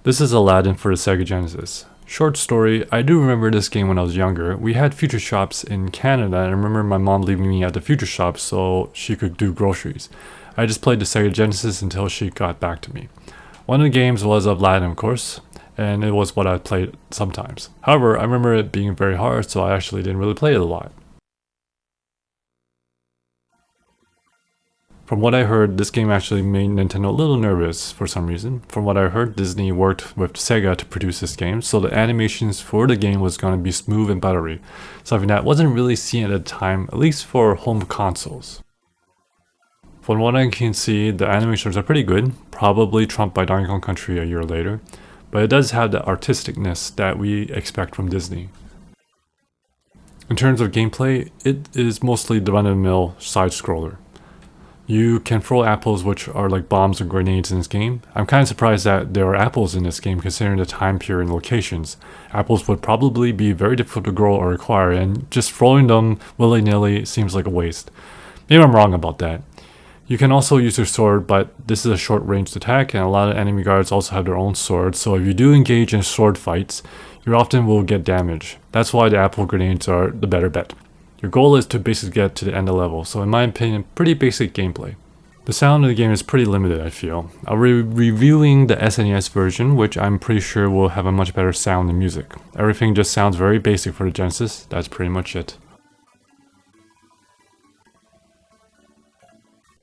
This is Aladdin for the Sega Genesis. Short story, I do remember this game when I was younger. We had Future Shops in Canada, and I remember my mom leaving me at the Future Shop so she could do groceries. I just played the Sega Genesis until she got back to me. One of the games was Aladdin, of course, and it was what I played sometimes. However, I remember it being very hard, so I actually didn't really play it a lot. From what I heard, this game actually made Nintendo a little nervous for some reason. From what I heard, Disney worked with Sega to produce this game, so the animations for the game was going to be smooth and buttery, something that wasn't really seen at the time, at least for home consoles. From what I can see, the animations are pretty good, probably trumped by Donkey Kong Country a year later, but it does have the artisticness that we expect from Disney. In terms of gameplay, it is mostly the run-of-the-mill side-scroller. You can throw apples, which are like bombs or grenades in this game. I'm kind of surprised that there are apples in this game considering the time period and locations. Apples would probably be very difficult to grow or acquire, and just throwing them willy-nilly seems like a waste. Maybe I'm wrong about that. You can also use your sword, but this is a short-ranged attack, and a lot of enemy guards also have their own swords, so if you do engage in sword fights, you often will get damage. That's why the apple grenades are the better bet. Your goal is to basically get to the end of the level, so in my opinion, pretty basic gameplay. The sound of the game is pretty limited, I feel. I'll be reviewing the SNES version, which I'm pretty sure will have a much better sound and music. Everything just sounds very basic for the Genesis, that's pretty much it.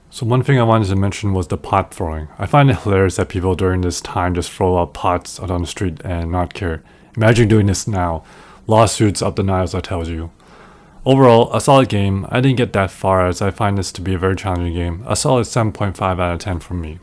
So one thing I wanted to mention was the pot throwing. I find it hilarious that people during this time just throw out pots out on the street and not care. Imagine doing this now. Lawsuits up the knives, I tell you. Overall, a solid game. I didn't get that far as I find this to be a very challenging game. A solid 7.5 out of 10 from me.